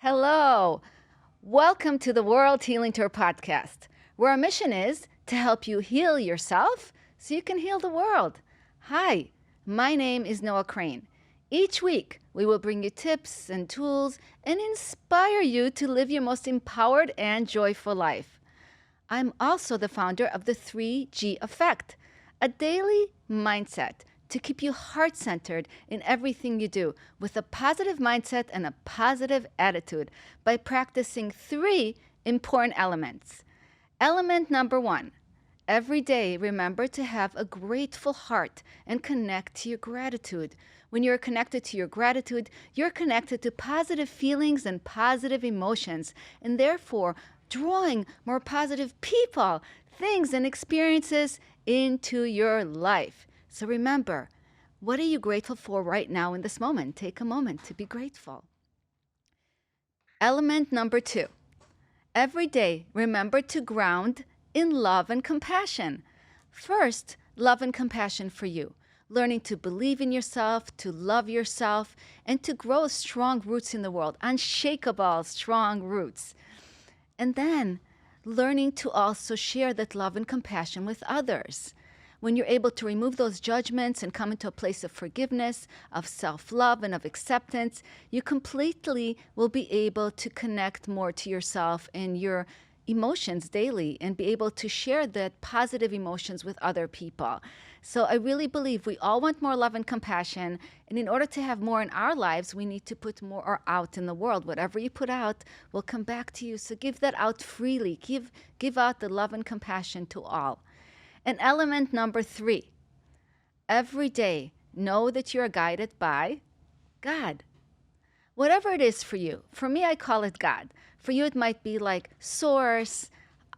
Hello. Welcome to the World Healing Tour podcast, where our mission is to help you heal yourself so you can heal the world. Hi, my name is Noah Crane. Each week, we will bring you tips and tools and inspire you to live your most empowered and joyful life. I'm also the founder of the 3G Effect, a daily mindset to keep you heart centered in everything you do with a positive mindset and a positive attitude by practicing three important elements. Element number one, every day remember to have a grateful heart and connect to your gratitude. When you're connected to your gratitude, you're connected to positive feelings and positive emotions, and therefore drawing more positive people, things, and experiences into your life. So remember, what are you grateful for right now in this moment? Take a moment to be grateful. Element number two, every day remember to ground in love and compassion. First, love and compassion for you, learning to believe in yourself, to love yourself, and to grow strong roots in the world, unshakable, strong roots. And then learning to also share that love and compassion with others. When you're able to remove those judgments and come into a place of forgiveness, of self love, and of acceptance, you completely will be able to connect more to yourself and your emotions daily and be able to share that positive emotions with other people. So I really believe we all want more love and compassion. And in order to have more in our lives, we need to put more out in the world. Whatever you put out will come back to you. So give that out freely. Give out the love and compassion to all. And element number three, every day know that you are guided by God. Whatever it is for you. For me, I call it God. For you, it might be like source,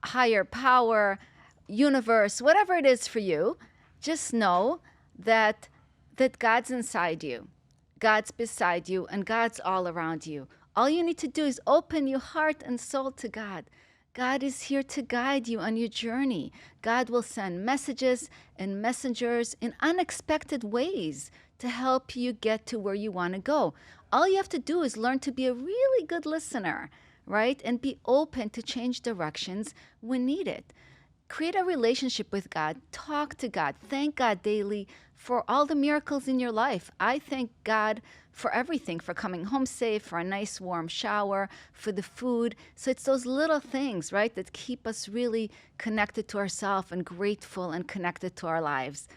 higher power, universe, whatever it is for you. Just know that God's inside you, God's beside you, and God's all around you. All you need to do is open your heart and soul to God. God is here to guide you on your journey. God will send messages and messengers in unexpected ways to help you get to where you want to go. All you have to do is learn to be a really good listener, right? And be open to change directions when needed. Create a relationship with God. Talk to God. Thank God daily for all the miracles in your life. I thank God for everything, for coming home safe, for a nice warm shower, for the food. So it's those little things, right, that keep us really connected to ourselves and grateful and connected to our lives.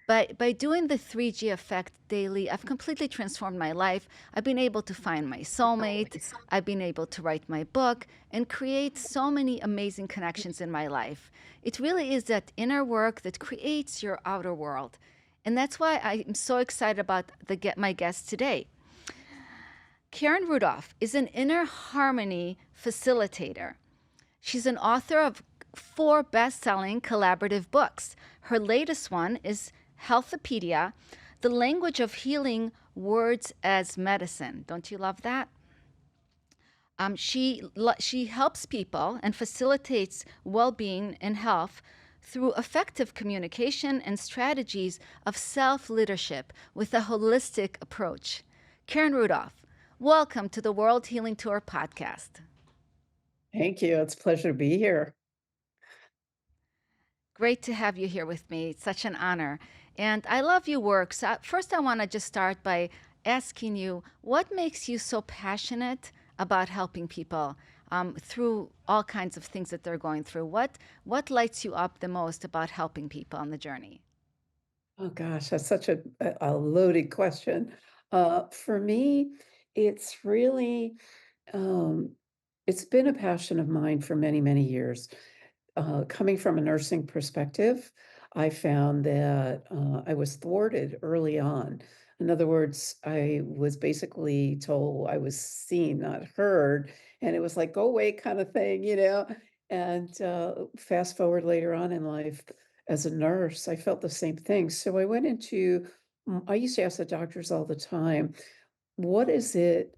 By doing the 3G effect daily, I've completely transformed my life. I've been able to find my soulmate. I've been able to write my book and create so many amazing connections in my life. It really is that inner work that creates your outer world. And that's why I'm so excited about my guest today. Karen Rudolf is an inner harmony facilitator. She's an author of 4 best-selling collaborative books. Her latest one is Healthopedia, The Language of Healing Words as Medicine. Don't you love that? She helps people and facilitates well-being and health through effective communication and strategies of self-leadership with a holistic approach. Karen Rudolph, welcome to the World Healing Tour podcast. Thank you. It's a pleasure to be here. Great to have you here with me. It's such an honor. And I love your work. So first, I want to just start by asking you what makes you so passionate about helping people through all kinds of things that they're going through? What lights you up the most about helping people on the journey? Oh gosh, that's such a loaded question. For me, it's really um, it's been a passion of mine for many, many years. Coming from a nursing perspective, I found that I was thwarted early on. In other words, I was basically told I was seen, not heard, and it was like, go away kind of thing. And fast forward later on in life, as a nurse, I felt the same thing. So I went into, I used to ask the doctors all the time, what is it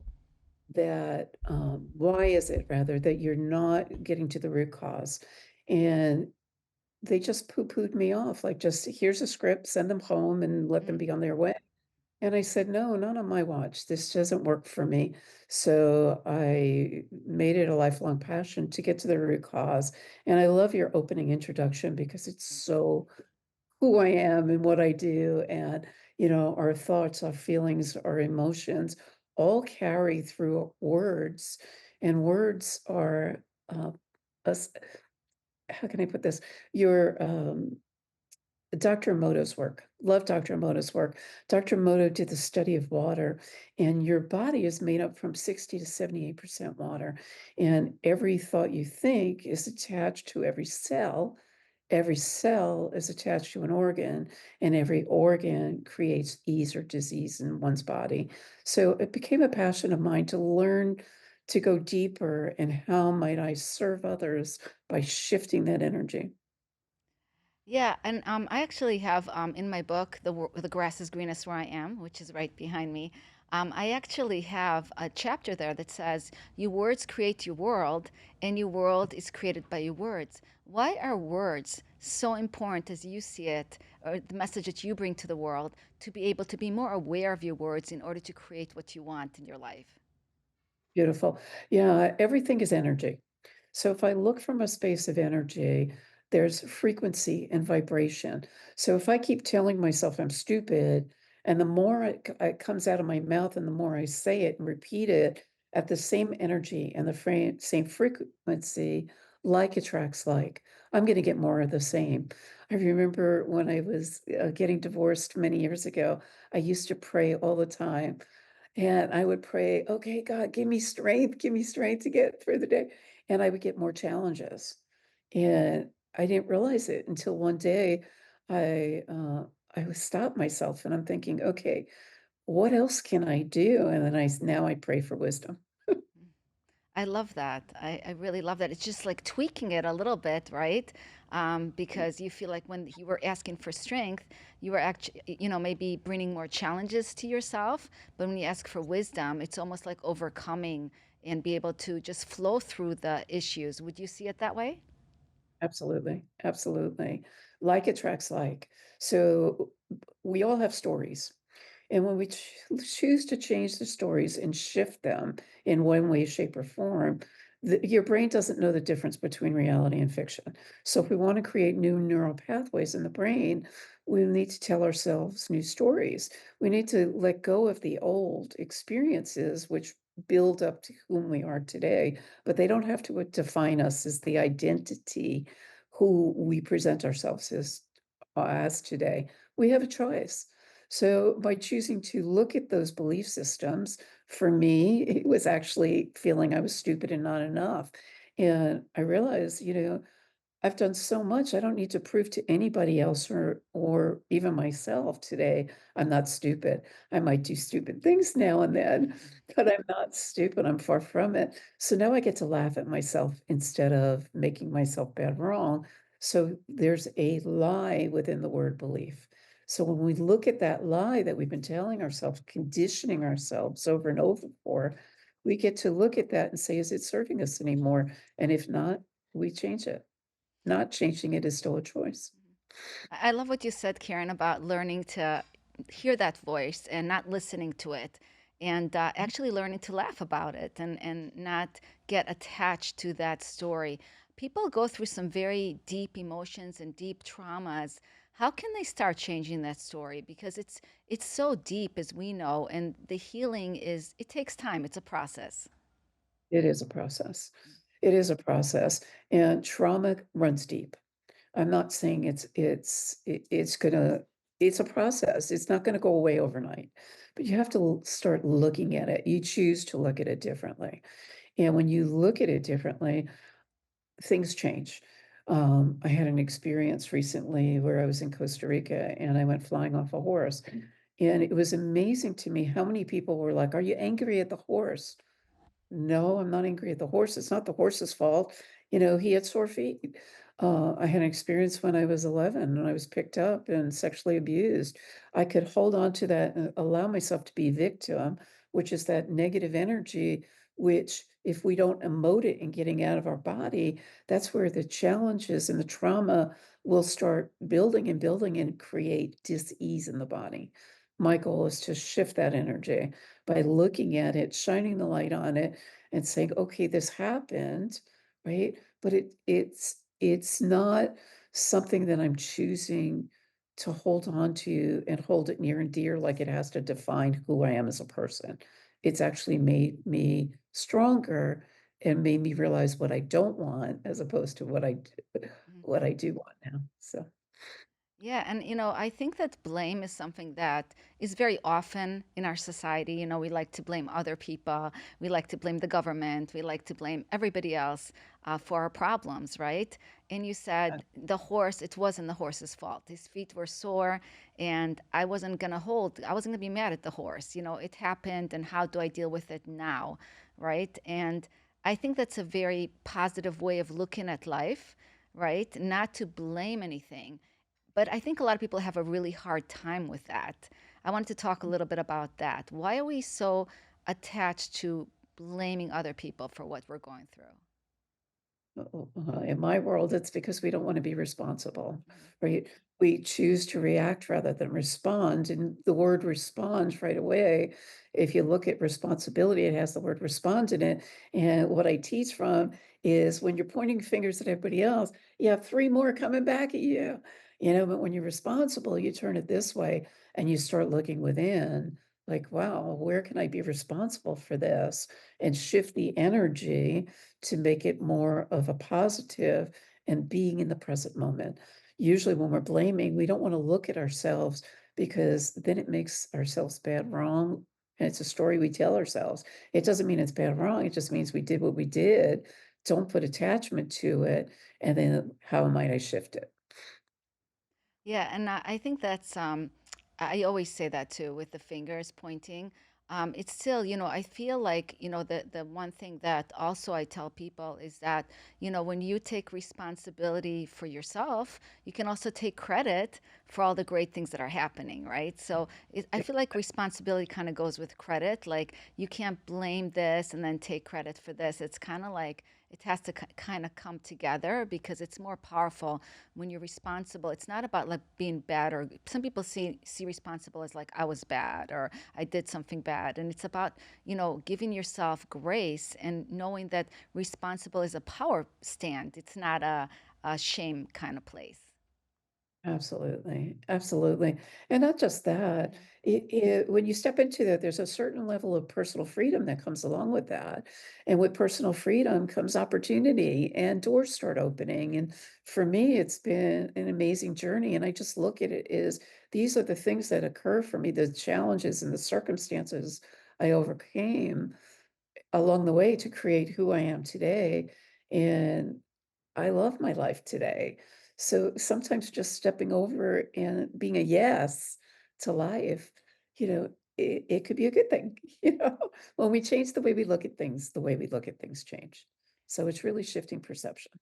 why is it rather that you're not getting to the root cause? And they just poo-pooed me off, like, just here's a script, send them home and let them Mm, be on their way. And I said, "No, not on my watch. This doesn't work for me." So I made it a lifelong passion to get to the root cause. And I love your opening introduction because it's so who I am and what I do. And, our thoughts, our feelings, our emotions all carry through words. And words are, uh, us, how can I put this? Your Dr. Emoto's work. Love Dr. Emoto's work. Dr. Emoto did the study of water, and your body is made up from 60 to 78% water. And every thought you think is attached to every cell. Every cell is attached to an organ, and every organ creates ease or disease in one's body. So it became a passion of mine to learn to go deeper and how might I serve others by shifting that energy. Yeah, and I actually have in my book, The Grass is Greenest Where I Am, which is right behind me. I actually have a chapter there that says, "Your words create your world, and your world is created by your words." Why are words so important as you see it, or the message that you bring to the world, to be able to be more aware of your words in order to create what you want in your life? Beautiful. Yeah, everything is energy. So if I look from a space of energy, there's frequency and vibration. So if I keep telling myself I'm stupid, and the more it comes out of my mouth and the more I say it and repeat it at the same energy and the same frequency, like attracts like, I'm going to get more of the same. I remember when I was getting divorced many years ago, I used to pray all the time. And I would pray, "Okay, God, give me strength to get through the day." And I would get more challenges. And I didn't realize it until one day I I would stop myself and I'm thinking, "Okay, what else can I do?" And then now I pray for wisdom. I love that. I really love that. It's just like tweaking it a little bit, right? Because you feel like when you were asking for strength, you were actually, maybe bringing more challenges to yourself. But when you ask for wisdom, it's almost like overcoming and be able to just flow through the issues. Would you see it that way? Absolutely, absolutely. Like attracts like. So we all have stories. And when we choose to change the stories and shift them in one way, shape, or form, your brain doesn't know the difference between reality and fiction. So if we want to create new neural pathways in the brain, we need to tell ourselves new stories. We need to let go of the old experiences, which build up to whom we are today, but they don't have to define us as the identity who we present ourselves as today. We have a choice. So by choosing to look at those belief systems, for me, it was actually feeling I was stupid and not enough. And I realized, I've done so much, I don't need to prove to anybody else or even myself today I'm not stupid. I might do stupid things now and then, but I'm not stupid, I'm far from it. So now I get to laugh at myself instead of making myself bad wrong. So there's a lie within the word belief. So when we look at that lie that we've been telling ourselves, conditioning ourselves over and over for, we get to look at that and say, is it serving us anymore? And if not, we change it. Not changing it is still a choice. I love what you said, Karen, about learning to hear that voice and not listening to it, and actually learning to laugh about it and not get attached to that story. People go through some very deep emotions and deep traumas. How can they start changing that story? Because it's so deep, as we know, and the healing is, it takes time. It's a process. It is a process. It is a process, and trauma runs deep. I'm not saying it's gonna it's a process. It's not gonna go away overnight, but you have to start looking at it. You choose to look at it differently, and when you look at it differently, things change. I had an experience recently where I was in Costa Rica and I went flying off a horse, and it was amazing to me how many people were like, "Are you angry at the horse?" No, I'm not angry at the horse. It's not the horse's fault. He had sore feet. I had an experience when I was 11 and I was picked up and sexually abused. I could hold on to that and allow myself to be victim, which is that negative energy, which if we don't emote it and getting out of our body, that's where the challenges and the trauma will start building and building and create dis-ease in the body. my goal is to shift that energy by looking at it, shining the light on it, and saying, "Okay, this happened," right? But it's not something that I'm choosing to hold on to and hold it near and dear like it has to define who I am as a person. It's actually made me stronger and made me realize what I don't want as opposed to what I Mhm. do want now. So, Yeah, and I think that blame is something that is very often in our society. We like to blame other people, we like to blame the government, we like to blame everybody else for our problems, right? And you yeah, said the horse, it wasn't the horse's fault. His feet were sore, and I wasn't gonna be mad at the horse. It happened, and how do I deal with it now, right? And I think that's a very positive way of looking at life, right? Not to blame anything, but I think a lot of people have a really hard time with that. I wanted to talk a little bit about that. Why are we so attached to blaming other people for what we're going through? in my world, it's because we don't want to be responsible, Mhm. right? We choose to react rather than respond. And the word respond right away, if you look at responsibility, it has the word respond in it. And what I teach from is when you're pointing fingers at everybody else, you have three more coming back at you. But when you're responsible, you turn it this way and you start looking within, like, wow, where can I be responsible for this? And shift the energy to make it more of a positive and being in the present moment. Usually, when we're blaming, we don't want to look at ourselves because then it makes ourselves bad wrong. And it's a story we tell ourselves. It doesn't mean it's bad wrong. It just means we did what we did. Don't put attachment to it. And then how might I shift it? Yeah, and I think that's I always say that too with the fingers pointing. It's still, I feel like, the one thing that also I tell people is that, when you take responsibility for yourself, you can also take credit for all the great things that are happening, right? So I feel like responsibility kind of goes with credit. Like you can't blame this and then take credit for this. It's kind of like it has to kind of come together because it's more powerful when you're responsible. It's not about like being bad, or some people see responsible as like I was bad or I did something bad, and it's about giving yourself grace and knowing that responsible is a power stand. It's not a shame kind of place. Absolutely, absolutely. And not just that, Mhm. when you step into that, there's a certain level of personal freedom that comes along with that. And with personal freedom comes opportunity and doors start opening. And for me, it's been an amazing journey. And I just look at it as these are the things that occur for me, the challenges and the circumstances I overcame along the way to create who I am today. And I love my life today. So sometimes just stepping over and being a yes to life, it could be a good thing. When we change the way we look at things, the way we look at things change. So it's really shifting perception.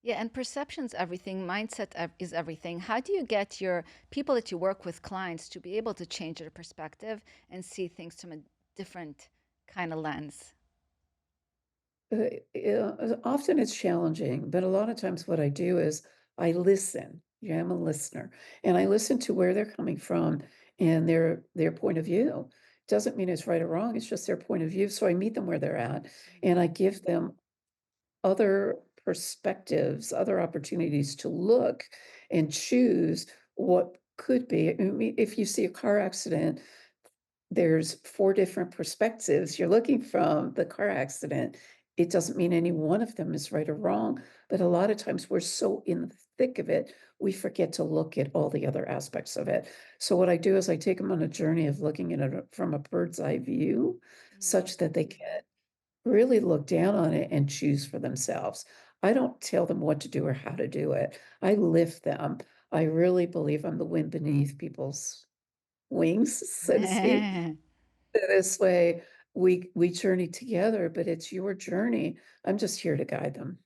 Yeah, and perception's everything. Mindset is everything. How do you get your people that you work with, clients, to be able to change their perspective and see things from a different kind of lens? Often it's challenging, but a lot of times what I do is I listen. Yeah, I'm a listener, and I listen to where they're coming from and their point of view. Doesn't mean it's right or wrong. It's just their point of view. So I meet them where they're at, and I give them other perspectives, other opportunities to look and choose what could be. I mean, if you see a car accident, there's 4 different perspectives you're looking from the car accident. It doesn't mean any one of them is right or wrong, but a lot of times we're so in the thick of it, we forget to look at all the other aspects of it. So what I do is I take them on a journey of looking at it from a bird's eye view, Mhm. such that they can really look down on it and choose for themselves. I don't tell them what to do or how to do it. I lift them. I really believe I'm the wind beneath people's wings, so to speak. This way, we journey together, but it's your journey. I'm just here to guide them.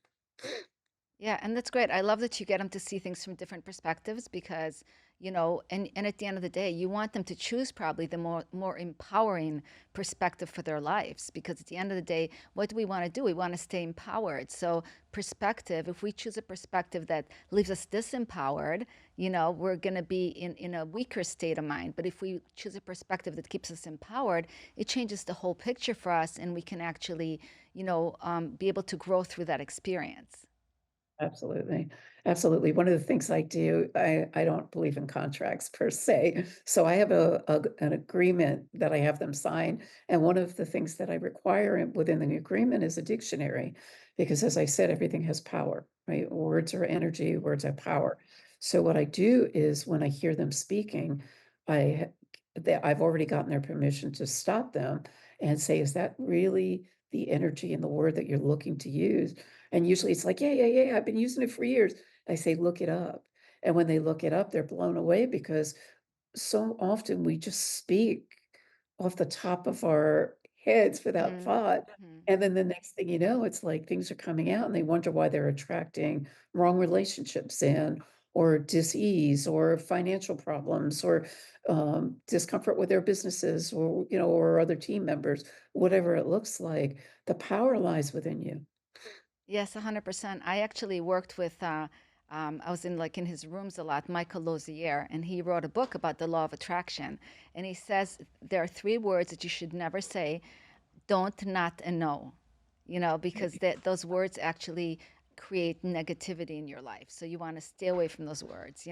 Yeah, and that's great. I love that you get them to see things from different perspectives because, and at the end of the day, you want them to choose probably the more empowering perspective for their lives because at the end of the day, what do we want to do? We want to stay empowered. So, perspective, if we choose a perspective that leaves us disempowered, we're going to be in a weaker state of mind. But if we choose a perspective that keeps us empowered, it changes the whole picture for us and we can actually, be able to grow through that experience. Absolutely. Absolutely. One of the things I do, I don't believe in contracts per se. So I have an agreement that I have them sign. And one of the things that I require within the agreement is a dictionary, because as I said, everything has power, right? Words are energy, words have power. So what I do is when I hear them speaking, I I've already gotten their permission to stop them and say, is that really the energy and the word that you're looking to use? And usually it's like, yeah, yeah, yeah, I've been using it for years. I say, look it up. And when they look it up, they're blown away because so often we just speak off the top of our heads without Mhm. thought. Mhm. And then the next thing you know, it's like things are coming out and they wonder why they're attracting wrong relationships in, or dis-ease, or financial problems, or discomfort with their businesses, or or other team members, whatever it looks like. The power lies within you. Yes, 100%. I actually worked with, I was in his rooms a lot, Michael Lozier, and he wrote a book about the law of attraction. And he says there are three words that you should never say: don't, not, and no. Because those words actually create negativity in your life. So you want to stay away from those words.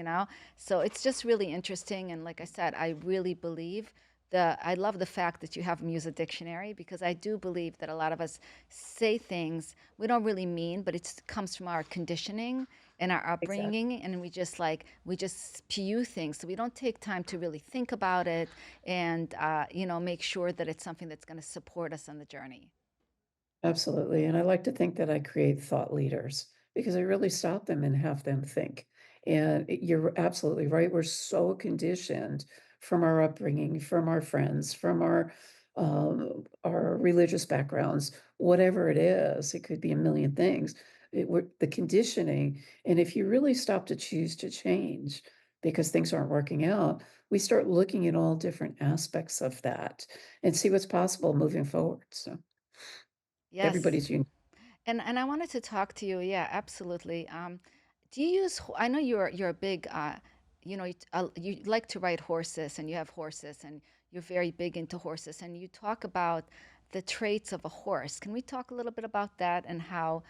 So it's just really interesting. And like I said, I really believe I love the fact that you have them use a dictionary because I do believe that a lot of us say things we don't really mean, but it comes from our conditioning and our Exactly. upbringing, and we just spew things, so we don't take time to really think about it and make sure that it's something that's going to support us on the journey. Absolutely. And I like to think that I create thought leaders because I really stop them and have them think. And you're absolutely right. We're so conditioned from our upbringing, from our friends, from our religious backgrounds, whatever it is. It could be a million things. The conditioning. And if you really stop to choose to change because things aren't working out, we start looking at all different aspects of that and see what's possible moving forward. So Yes. everybody's unique. And I wanted to talk to you. Yeah, absolutely. Do you use? I know you're a big. You like to ride horses, and you have horses, and you're very big into horses, and you talk about the traits of a horse. Can we talk a little bit about that and how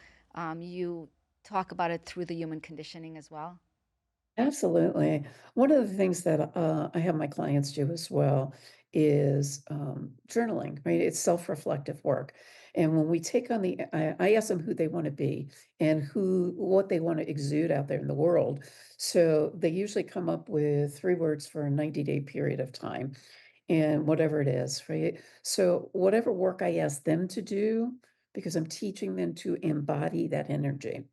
you talk about it through the human conditioning as well? Absolutely. One of the things that I have my clients do as well is journaling, right? It's self-reflective work. And when we take on I ask them who they want to be and what they want to exude out there in the world. So they usually come up with 3 words for a 90-day period of time and whatever it is, right? So whatever work I ask them to do, because I'm teaching them to embody that energy.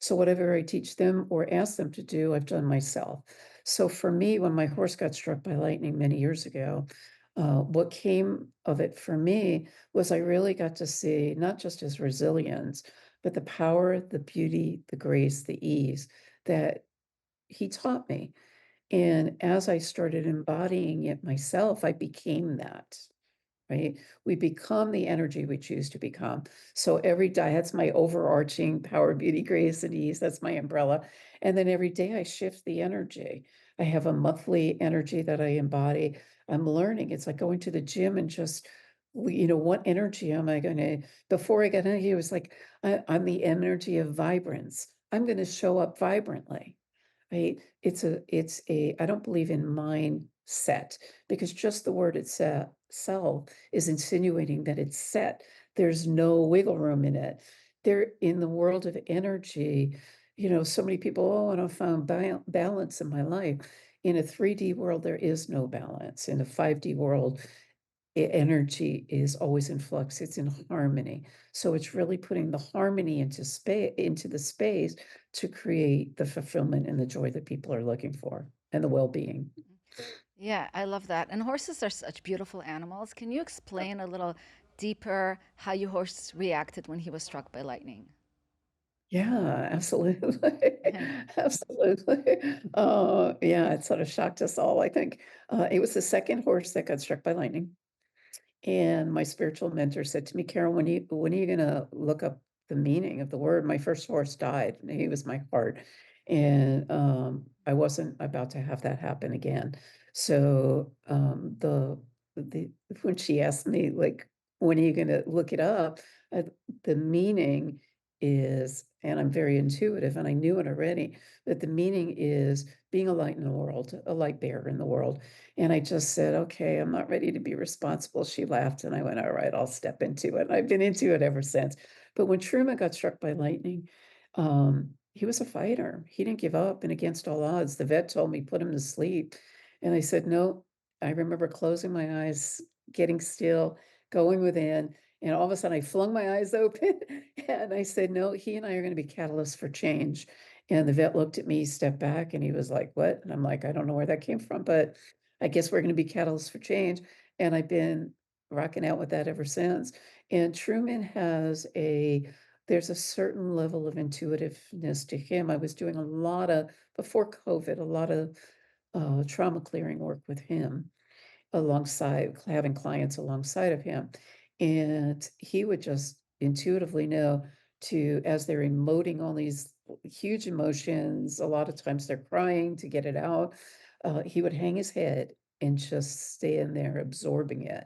So whatever I teach them or ask them to do, I've done myself. So for me, when my horse got struck by lightning many years ago, what came of it for me was I really got to see not just his resilience, but the power, the beauty, the grace, the ease that he taught me. And as I started embodying it myself, I became that. Right? We become the energy we choose to become. So every day, that's my overarching power, beauty, grace, and ease. That's my umbrella. And then every day I shift the energy. I have a monthly energy that I embody. I'm learning. It's like going to the gym and just, what energy am I going to, before I got in here, it was like, I'm the energy of vibrance. I'm going to show up vibrantly. Right? I don't believe in mindset because just the word itself is insinuating that it's set. There's no wiggle room in it. There, in the world of energy, so many people, oh, I don't find balance in my life. In a 3D world, there is no balance. In a 5D world, energy is always in flux, it's in harmony. So it's really putting the harmony into the space to create the fulfillment and the joy that people are looking for and the well-being. Yeah, I love that. And horses are such beautiful animals. Can you explain a little deeper how your horse reacted when he was struck by lightning? Yeah, absolutely. Absolutely. Yeah, it sort of shocked us all, I think. It was the second horse that got struck by lightning. And my spiritual mentor said to me, "Carol, when are you gonna look up the meaning of the word?" My first horse died, and he was my heart, and, I wasn't about to have that happen again. So, the when she asked me, like, "When are you gonna look it up?" Uh, the meaning is, and I'm very intuitive, and I knew it already, that the meaning is being a light in the world, a light bearer in the world. And I just said, "Okay, I'm not ready to be responsible." She laughed, and I went, "All right, I'll step into it." And I've been into it ever since. But when Truman got struck by lightning, he was a fighter. He didn't give up, and against all odds, the vet told me, "Put him to sleep." And I said, "No." I remember closing my eyes, getting still, going within, and all of a sudden, I flung my eyes open, and I said, "No, he and I are gonna be catalysts for change." And the vet looked at me, stepped back, and he was like, "What?" And I'm like, "I don't know where that came from, but I guess we're gonna be catalysts for change," and I've been rocking out with that ever since. And Truman has a there's a certain level of intuitiveness to him. I was doing a lot of before COVID, a lot of, trauma clearing work with him alongside having clients alongside of him. And he would just intuitively know to, as they're emoting all these huge emotions, a lot of times they're crying to get it out. He would hang his head and just stand there absorbing it.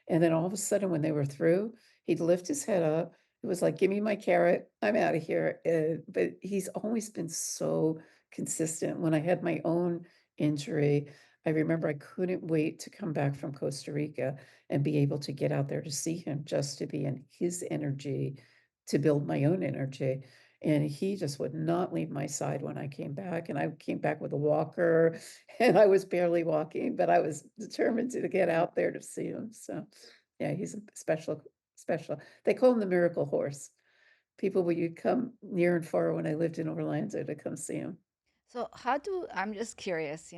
And then all of a sudden, when they were through, he'd lift his head up. It was like, "Give me my carrot. I'm out of here." But he's always been so consistent. When I had my own injury, I remember I couldn't wait to come back from Costa Rica and be able to get out there to see him, just to be in his energy, to build my own energy. And he just would not leave my side when I came back. And I came back with a walker and I was barely walking, but I was determined to get out there to see him. So yeah, he's a special. They call him the miracle horse. People would come near and far when I lived in Orlando to come see him. So, I'm just curious,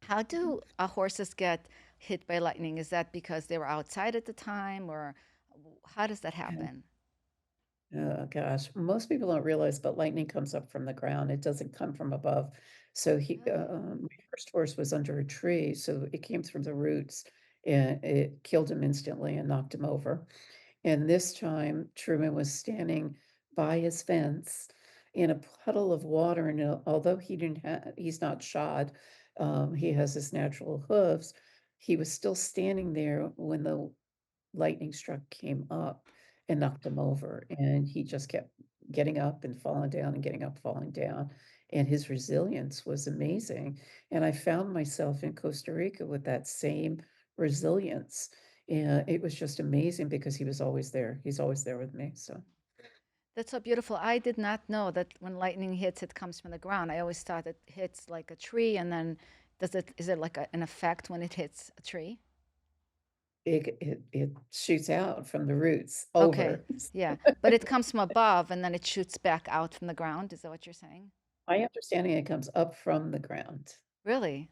how do horses get hit by lightning? Is that because they were outside at the time, or how does that Yeah. happen? Oh gosh, most people don't realize, but lightning comes up from the ground. It doesn't come from above. So Really? my first horse was under a tree, so it came through the roots and it killed him instantly and knocked him over. And this time, Truman was standing by his fence in a puddle of water, and although he's not shod, he has his natural hooves. He was still standing there when the lightning struck came up and knocked him over, and he just kept getting up and falling down and getting up, falling down, and his resilience was amazing, and I found myself in Costa Rica with that same resilience, and it was just amazing because he was always there. He's always there with me, so That's so beautiful. I did not know that when lightning hits, it comes from the ground. I always thought it hits like a tree, and then is it like an effect when it hits a tree? it shoots out from the roots Okay, over. yeah, but it comes from above and then it shoots back out from the ground. Is that what you're saying? My understanding, it comes up from the ground. Really?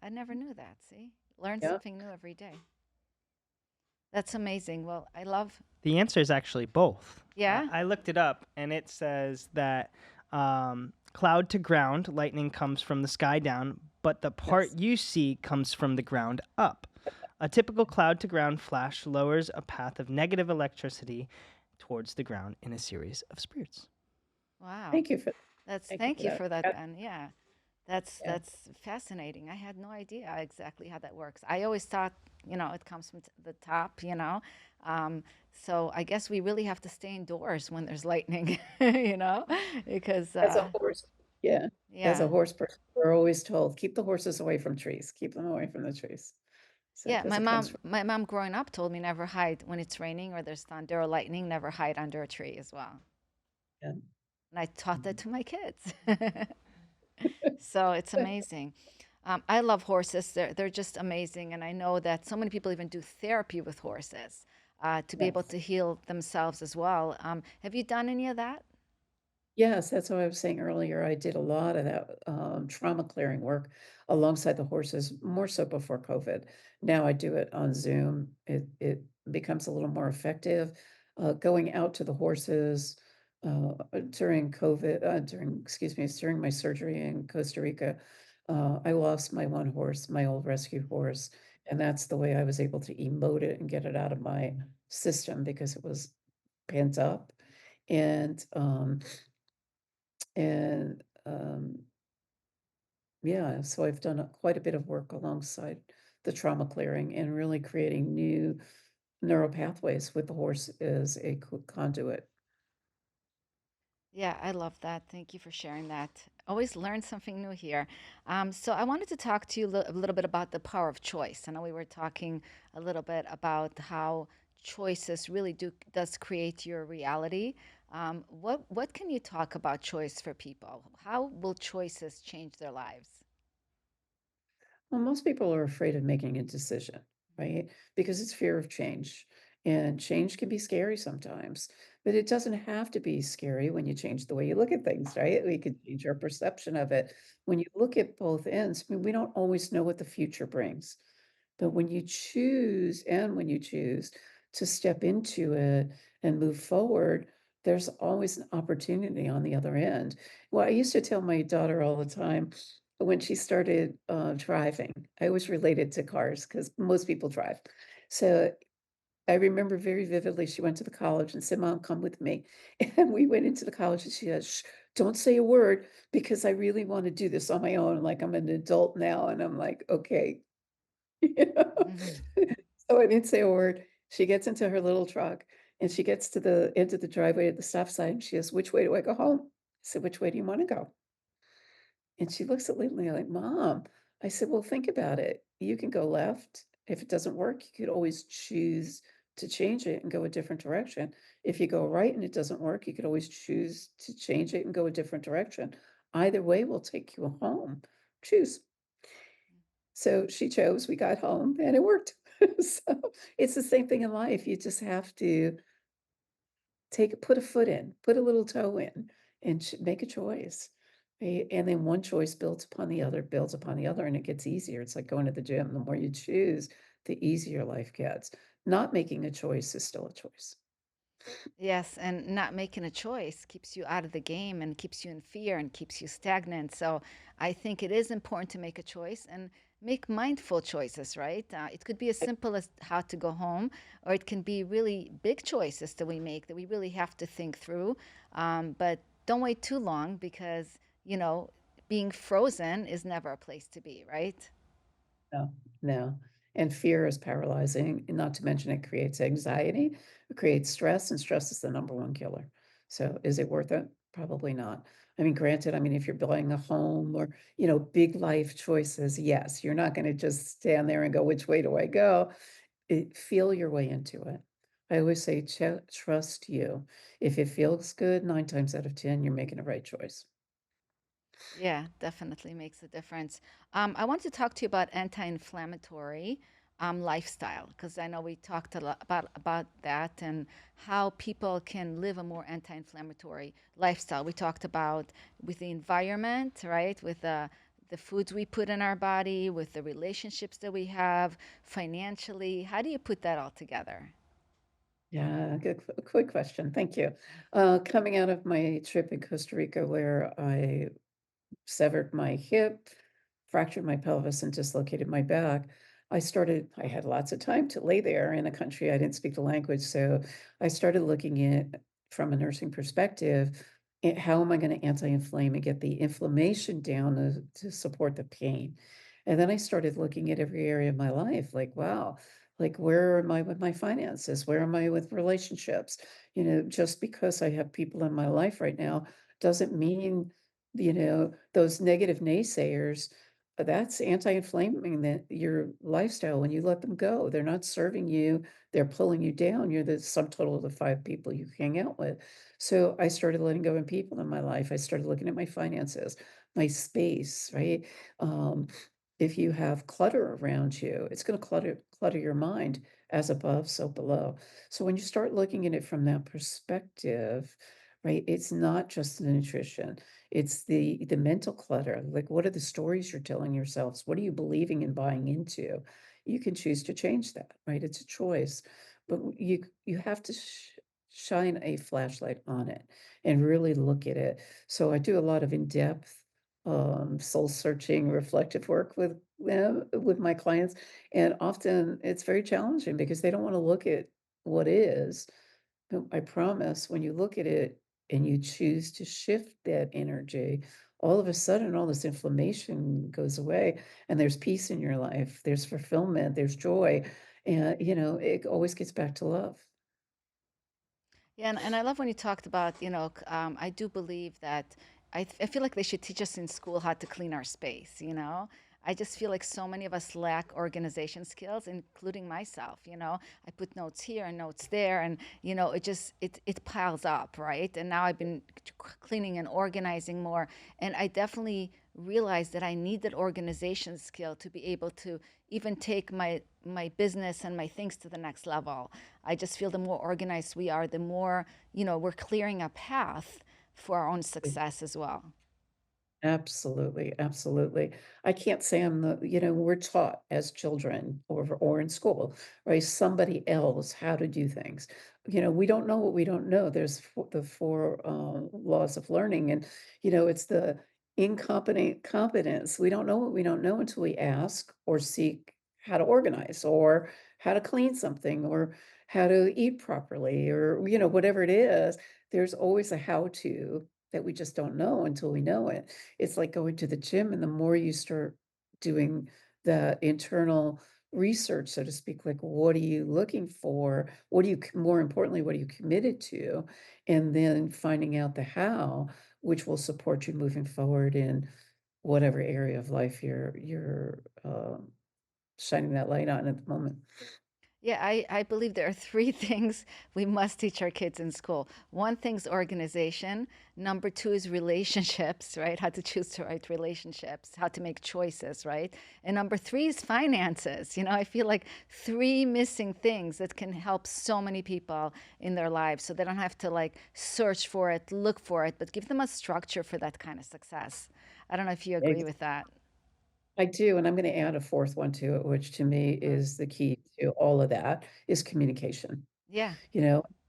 I never knew that. See? Learn Yeah, something new every day. That's amazing. Well, I love, The answer is actually both. yeah? I looked it up, and it says that cloud to ground, lightning comes from the sky down, but the part yes. you see comes from the ground up. A typical cloud to ground flash lowers a path of negative electricity towards the ground in a series of spurts. Wow. Thank you for thank you Thank for you that. for that, Ben. Yeah. Yeah. That's fascinating. I had no idea exactly how that works. I always thought, it comes from the top, Um, so I guess we really have to stay indoors when there's lightning, because As a horse, yeah, as a yeah. horse person, we're always told, "Keep the horses away from trees, keep them away from the trees." So, Yeah, because it comes from my mom growing up told me never hide when it's raining or there's thunder or lightning, never hide under a tree as well. yeah. And I taught that Mhm. to my kids. So it's amazing. I love horses. They're just amazing, and I know that so many people even do therapy with horses to be able Yes. to heal themselves as well. Have you done any of that? Yes, that's what I was saying earlier. I did a lot of that, trauma clearing work alongside the horses, more so before COVID. Now I do it on Zoom. It becomes a little more effective, going out to the horses, during COVID, during my surgery in Costa Rica, I lost my one horse, my old rescue horse, and that's the way I was able to emote it and get it out of my system because it was pent up. And, and, yeah, so I've done quite a bit of work alongside the trauma clearing and really creating new neural pathways with the horse as a conduit. Yeah, I love that. Thank you for sharing that. Always learn something new here. So I wanted to talk to you a little bit about the power of choice. I know we were talking a little bit about how choices really does create your reality. What can you talk about choice for people? How will choices change their lives? Well, most people are afraid of making a decision, right? Because it's fear of change. And change can be scary sometimes, but it doesn't have to be scary when you change the way you look at things, right? We could change our perception of it. When you look at both ends, I mean, we don't always know what the future brings. But when you choose to step into it and move forward, there's always an opportunity on the other end. Well, I used to tell my daughter all the time when she started driving, I was related to cars because most people drive. So I remember very vividly, she went to the college and said, Mom, come with me. And we went into the college and she said, Shh, don't say a word because I really want to do this on my own. Like I'm an adult now. And I'm like, okay, you know? Mhm. So I didn't say a word. She gets into her little truck and she gets to the end of the driveway at the stop sign. She says, which way do I go home? I said, which way do you want to go? And she looks at me like, Mom. I said, well, think about it. You can go left. If it doesn't work, you could always choose to change it and go a different direction. If you go right and it doesn't work, you could always choose to change it and go a different direction. Either way will take you home. Choose. So she chose, we got home, and it worked. So, it's the same thing in life, you just have to put a foot in, put a little toe in, and make a choice, right? And then one choice builds upon the other, and it gets easier. It's like going to the gym. The more you choose, the easier life gets. Not making a choice is still a choice. Yes, and not making a choice keeps you out of the game and keeps you in fear and keeps you stagnant. So I think it is important to make a choice and make mindful choices, right? It could be as simple as how to go home, or it can be really big choices that we make that we really have to think through. But don't wait too long because, you know, being frozen is never a place to be, right? No, no. And fear is paralyzing, and not to mention it creates anxiety, it creates stress, and stress is the number one killer. So is it worth it? Probably not. I mean, granted, I mean, if you're buying a home or, big life choices, yes, you're not gonna just stand there and go, which way do I go? Feel your way into it. I always say, trust you. If it feels good, 9 times out of 10, you're making the right choice. Yeah, definitely makes a difference. I want to talk to you about anti-inflammatory lifestyle because I know we talked a lot about that and how people can live a more anti-inflammatory lifestyle. We talked about with the environment, right? With the foods we put in our body, with the relationships that we have, financially. How do you put that all together? Yeah, quick question. Thank you. Coming out of my trip in Costa Rica where I severed my hip, fractured my pelvis, and dislocated my back, I had lots of time to lay there in a country I didn't speak the language. So I started looking at from a nursing perspective, how am I going to anti-inflame and get the inflammation down to support the pain? And then I started looking at every area of my life, like, wow, like where am I with my finances? Where am I with relationships? Just because I have people in my life right now doesn't mean those negative naysayers, that's anti-inflaming your lifestyle when you let them go. They're not serving you, they're pulling you down. You're the sum total of the 5 people you hang out with. So I started letting go of people in my life. I started looking at my finances, my space, right? Um, if you have clutter around you, it's going to clutter your mind as above, so below. So when you start looking at it from that perspective, right, it's not just the nutrition, it's the mental clutter. Like, what are the stories you're telling yourselves? What are you believing and buying into? You can choose to change that, right? It's a choice, but you have to shine a flashlight on it and really look at it. So I do a lot of in-depth, soul searching, reflective work with them, with my clients, and often it's very challenging because they don't want to look at what is. But I promise when you look at it and you choose to shift that energy, all of a sudden all this inflammation goes away and there's peace in your life, there's fulfillment, there's joy, and it always gets back to love. Yeah, and I love when you talked about, I do believe that I feel like they should teach us in school how to clean our space. I just feel like so many of us lack organization skills, including myself. I put notes here and notes there, and, it piles up, right? And now I've been cleaning and organizing more, and I definitely realized that I need that organization skill to be able to even take my business and my things to the next level. I just feel the more organized we are, the more, we're clearing a path for our own success as well. Absolutely, absolutely. I can't say I'm we're taught as children or in school, right? Somebody else how to do things. We don't know what we don't know. There's the four laws of learning, and it's the incompetent competence. We don't know what we don't know until we ask or seek how to organize or how to clean something or how to eat properly or whatever it is. There's always a how to that we just don't know until we know it. It's like going to the gym, and the more you start doing the internal research, so to speak, like what are you looking for? What are you, more importantly, what are you committed to? And then finding out the how, which will support you moving forward in whatever area of life you're shining that light on at the moment. Yeah, I believe there are three things we must teach our kids in school. One thing's organization. Number two is relationships, right? How to choose the right relationships, how to make choices, right? And number three is finances. I feel like three missing things that can help so many people in their lives so they don't have to like search for it, look for it, but give them a structure for that kind of success. I don't know if you agree with that. I do, and I'm gonna add a fourth one to it, which to me Mm. is the key to all of that, is communication. Yeah.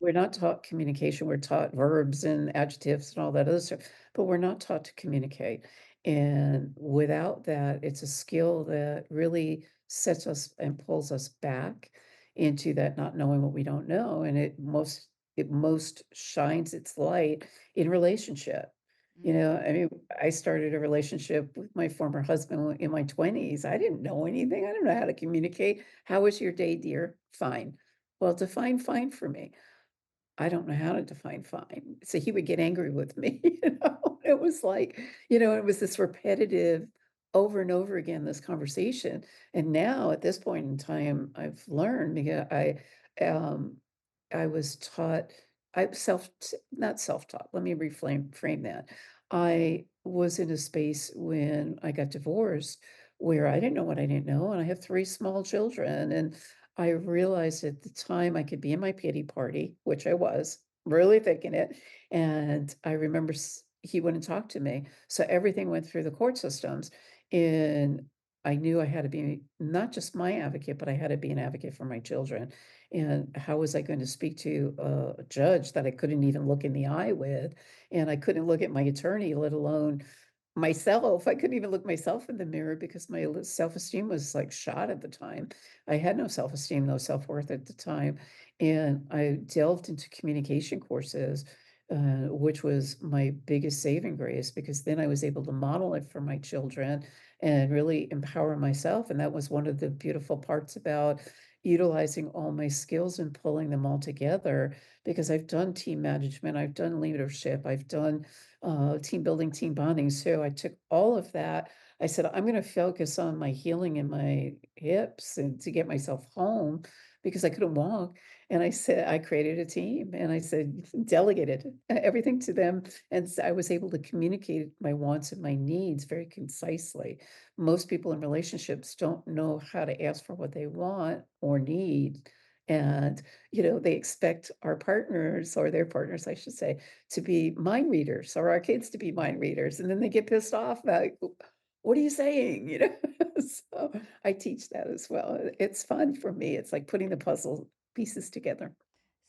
We're not taught communication, we're taught verbs and adjectives and all that other stuff, but we're not taught to communicate. And without that, it's a skill that really sets us and pulls us back into that not knowing what we don't know. And it most shines its light in relationship. Mm. I mean, I started a relationship with my former husband in my 20s. I didn't know anything. I didn't know how to communicate. How was your day, dear? Fine. Well, define fine for me. I don't know how to define fine. So he would get angry with me, It was like, it was this repetitive over and over again, this conversation. And now at this point in time, I've learned because um I was taught I self not self-taught. Let me frame that. I was in a space when I got divorced where I didn't know what I didn't know, and I have three small children, and I realized at the time I could be in my pity party, which I was, really thinking it, and I remember he wouldn't talk to me, so everything went through the court systems, and I knew I had to be not just my advocate, but I had to be an advocate for my children, and how was I going to speak to a judge that I couldn't even look in the eye with, and I couldn't look at my attorney, let alone myself. I couldn't even look myself in the mirror because my self-esteem was like shot at the time. I had no self-esteem, no self-worth at the time. And I delved into communication courses, which was my biggest saving grace because then I was able to model it for my children and really empower myself. And that was one of the beautiful parts about utilizing all my skills and pulling them all together because I've done team management, I've done leadership, I've done team building, team bonding. So I took all of that. I said, I'm going to focus on my healing in my hips and to get myself home because I couldn't walk. And I said, I created a team and I said, delegated everything to them. And I was able to communicate my wants and my needs very concisely. Most people in relationships don't know how to ask for what they want or need. And, they expect our partners or their partners, I should say, to be mind readers or our kids to be mind readers. And then they get pissed off about, what are you saying? So I teach that as well. It's fun for me. It's like putting the puzzle pieces together.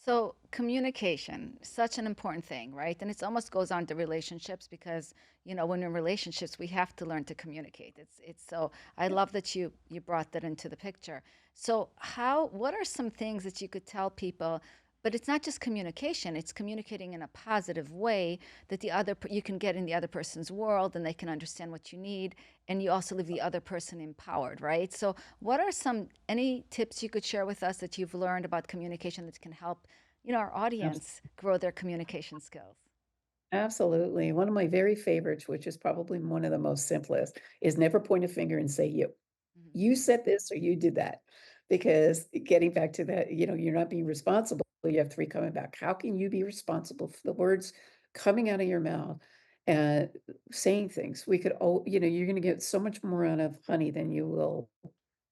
So communication, such an important thing, right? And it almost goes on to relationships because, when we're in relationships, we have to learn to communicate. It's so I love that you brought that into the picture. So what are some things that you could tell people, but it's not just communication, it's communicating in a positive way that you can get in the other person's world and they can understand what you need and you also leave the other person empowered, right? So what are any tips you could share with us that you've learned about communication that can help, our Abs- audience grow their communication skills? Absolutely. One of my very favorites, which is probably one of the most simplest, is never point a finger and say you. Mhm. You said this or you did that. Because getting back to that, you're not being responsible. You have three coming back. How can you be responsible for the words coming out of your mouth and saying things? You're going to get so much more out of honey than you will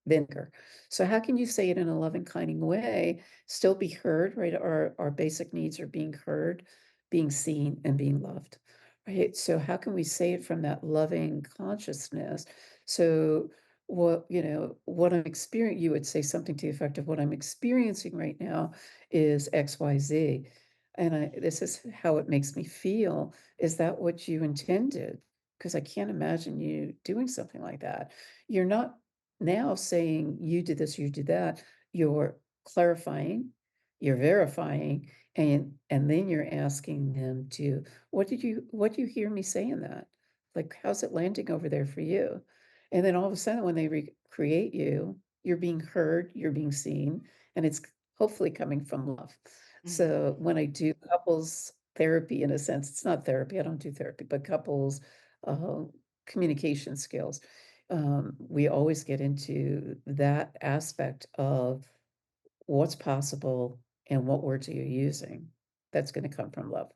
vinegar. So how can you say it in a loving, kinding way, still be heard, right? Our basic needs are being heard, being seen, and being loved, right? So how can we say it from that loving consciousness? So what I'm experiencing, you would say something to the effect of what I'm experiencing right now is XYZ. And this is how it makes me feel. Is that what you intended? Because I can't imagine you doing something like that. You're not now saying you did this, you did that, you're clarifying, you're verifying, and then you're asking them to, what do you hear me saying that? Like, how's it landing over there for you? And then all of a sudden, when they recreate you, you're being heard, you're being seen, and it's hopefully coming from love. Mm-hmm. So when I do couples therapy, in a sense, it's not therapy, I don't do therapy, but couples uh, communication skills, we always get into that aspect of what's possible and what words are you using. That's going to come from love.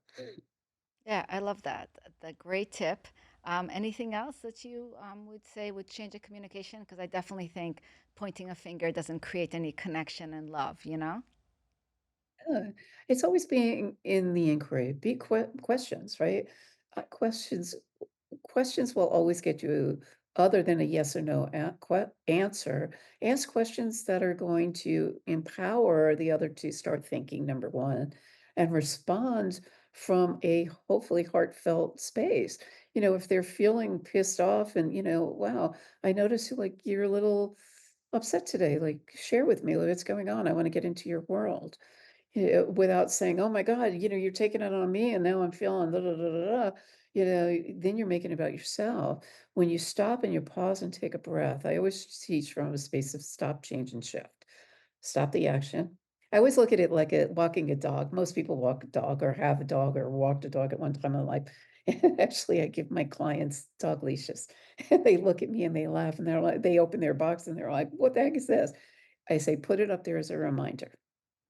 Yeah, I love that. The great tip. Anything else that you would say would change a communication? Because I definitely think pointing a finger doesn't create any connection and love. Yeah, it's always being in the inquiry, be questions, right? Questions will always get you other than a yes or no answer. Ask questions that are going to empower the other to start thinking, number one, and respond from a hopefully heartfelt space. If they're feeling pissed off and, wow, I notice like you're a little upset today, like share with me what's going on. I want to get into your world. Without saying, "Oh my god, you're taking it on me and now I'm feeling da da da da da," then you're making it about yourself. When you stop and you pause and take a breath, I always teach from a space of stop, change, and shift. Stop the action. I always look at it like walking a dog. Most people walk a dog or have a dog or walked a dog at one time in their life. Actually, I give my clients dog leashes. And they look at me and they laugh and they open their box and they're like, "What the heck is this?" I say, "Put it up there as a reminder."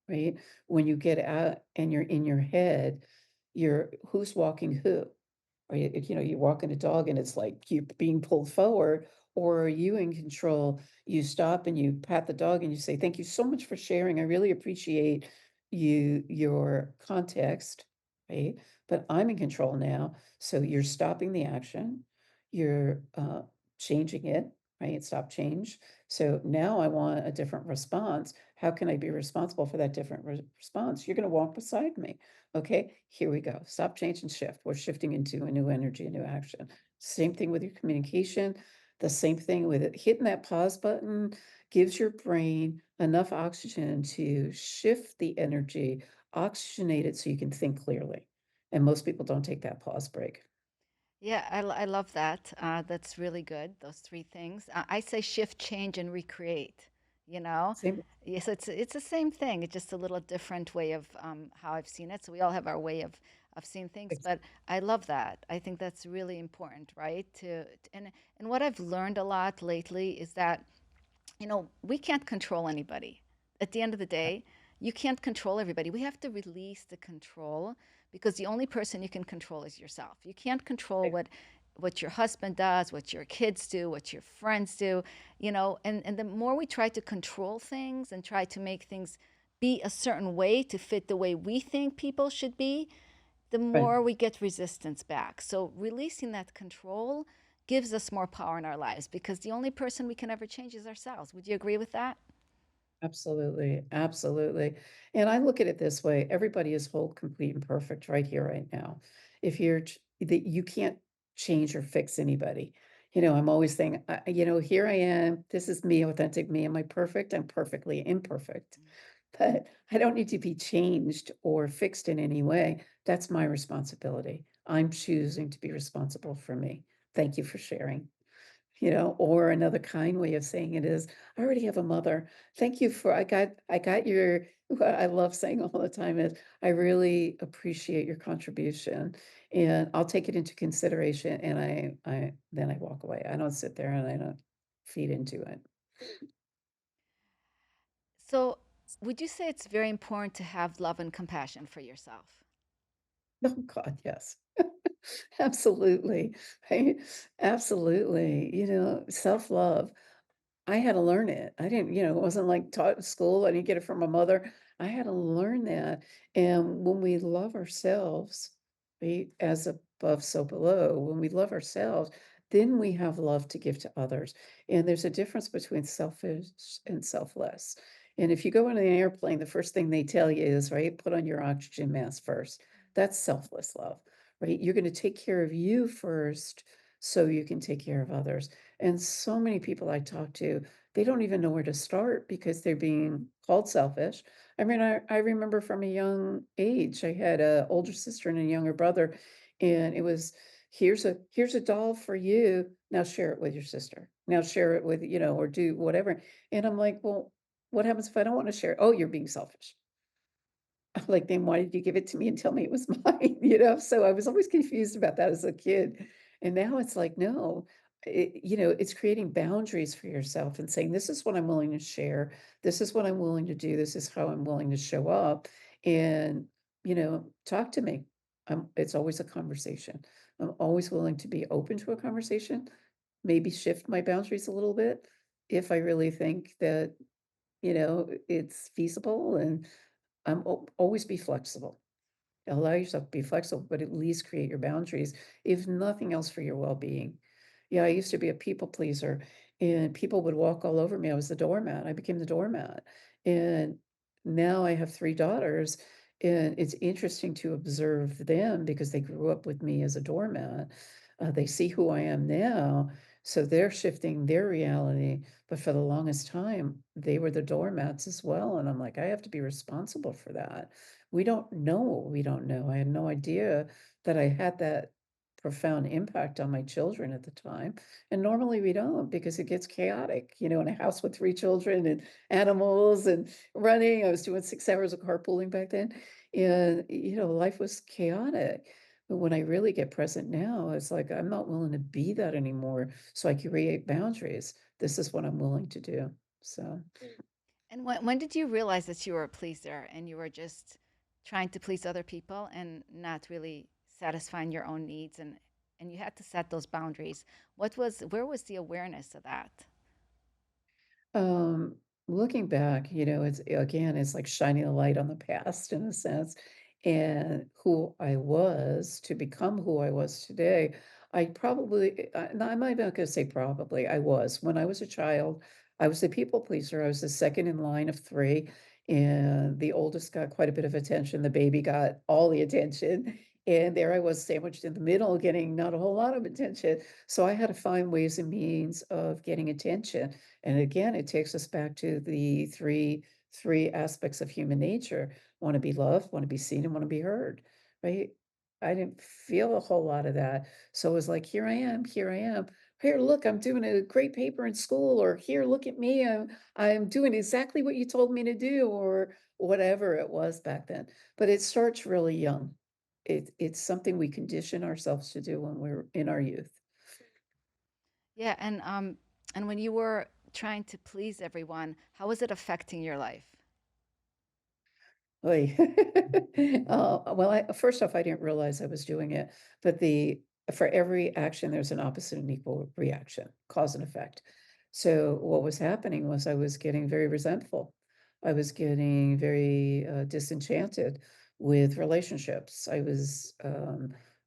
Right? When you get out and you're in your head, you're who's walking who? Are you're walking a dog and it's like you're being pulled forward, or are you in control? You stop and you pat the dog and you say, "Thank you so much for sharing. I really appreciate your context." Right? But I'm in control now. So you're stopping the action, you're changing it, right? Stop change. So now I want a different response. How can I be responsible for that different response? You're going to walk beside me. Okay, here we go. Stop, change, and shift. We're shifting into a new energy, a new action. Same thing with your communication. The same thing with it. Hitting that pause button gives your brain enough oxygen to shift the energy, oxygenate it so you can think clearly. And most people don't take that pause break. Yeah, I love that. That's really good. Those three things. I say shift, change, and recreate. You know, Same. yes, it's the same thing. It's just a little different way of how I've seen it. So we all have our way of seeing things. But I love that. I think that's really important, right? And what I've learned a lot lately is that we can't control anybody. At the end of the day, you can't control everybody. We have to release the control because the only person you can control is yourself. You can't control what your husband does, what your kids do, what your friends do, and the more we try to control things and try to make things be a certain way to fit the way we think people should be, the Right. more we get resistance back. So releasing that control gives us more power in our lives because the only person we can ever change is ourselves. Would you agree with that? Absolutely, absolutely. And I look at it this way, everybody is whole, complete, and perfect right here, right now. If you're that you can't change or fix anybody. I'm always saying, here I am, this is me, authentic me. Am I perfect? I'm perfectly imperfect. But I don't need to be changed or fixed in any way. That's my responsibility. I'm choosing to be responsible for me. Thank you for sharing. Or another kind way of saying it is, I already have a mother. Thank you for, I got your, what I love saying all the time is, I really appreciate your contribution and I'll take it into consideration. And then I walk away. I don't sit there and I don't feed into it. So, would you say it's very important to have love and compassion for yourself? Oh God, yes. Absolutely. Right? Absolutely. Self-love. I had to learn it. I didn't, it wasn't like taught in school. I didn't get it from my mother. I had to learn that. And when we love ourselves, as above, so below, when we love ourselves, then we have love to give to others. And there's a difference between selfish and selfless. And if you go on an airplane, the first thing they tell you is, right, put on your oxygen mask first. That's selfless love, right? You're going to take care of you first so you can take care of others. And so many people I talk to, they don't even know where to start because they're being called selfish. I mean, I remember from a young age, I had an older sister and a younger brother, and it was, here's a doll for you. Now share it with your sister. Now share it with, or do whatever. And I'm like, well, what happens if I don't want to share it? Oh, you're being selfish. I'm like, then why did you give it to me and tell me it was mine? So I was always confused about that as a kid. And now it's like, no, it's creating boundaries for yourself and saying, this is what I'm willing to share. This is what I'm willing to do. This is how I'm willing to show up. And, talk to me. It's always a conversation. I'm always willing to be open to a conversation, maybe shift my boundaries a little bit if I really think that, it's feasible and always be flexible. Allow yourself to be flexible, but at least create your boundaries, if nothing else for your well-being. Yeah, I used to be a people pleaser and people would walk all over me. I was the doormat. I became the doormat. And now I have 3 daughters and it's interesting to observe them because they grew up with me as a doormat. They see who I am now, so they're shifting their reality. But for the longest time, they were the doormats as well. And I'm like, I have to be responsible for that. We don't know what we don't know. I had no idea that I had that profound impact on my children at the time. And normally we don't because it gets chaotic, in a house with 3 children and animals and running. I was doing 6 hours of carpooling back then. And, life was chaotic. But when I really get present now, it's like I'm not willing to be that anymore. So I create boundaries. This is what I'm willing to do. So. And when did you realize that you were a pleaser and you were just trying to please other people and not really satisfying your own needs and you had to set those boundaries? Where was the awareness of that? Um, Looking back, it's like shining a light on the past in a sense, and who I was to become who I was today. No, I'm not gonna say probably, I was. When I was a child, I was a people pleaser. I was the second in line of 3, and the oldest got quite a bit of attention. The baby got all the attention, and there I was sandwiched in the middle, getting not a whole lot of attention. So I had to find ways and means of getting attention. And again, it takes us back to the three aspects of human nature: want to be loved, want to be seen, and want to be heard. Right? I didn't feel a whole lot of that. So it was like, here I am, here I am. Here, look, I'm doing a great paper in school, or here, look at me, I'm doing exactly what you told me to do, or whatever it was back then. But it starts really young. It's something we condition ourselves to do when we're in our youth. Yeah, and when you were trying to please everyone, how was it affecting your life? Oy. Well, first off, I didn't realize I was doing it, but for every action, there's an opposite and equal reaction, cause and effect. So what was happening was I was getting very resentful. I was getting very disenchanted with relationships. I was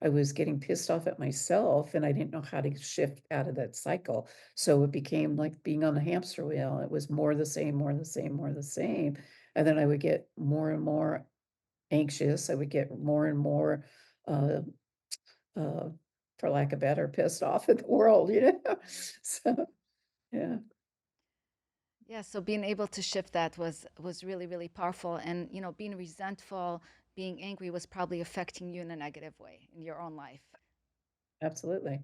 I was getting pissed off at myself and I didn't know how to shift out of that cycle. So it became like being on the hamster wheel. It was more the same, more the same, more the same. And then I would get more and more anxious. I would get more and more, uh, uh, for lack of better, pissed off at the world, you know? So, yeah, Yeah, so being able to shift that was really, really powerful. And being resentful, being angry was probably affecting you in a negative way in your own life. absolutely.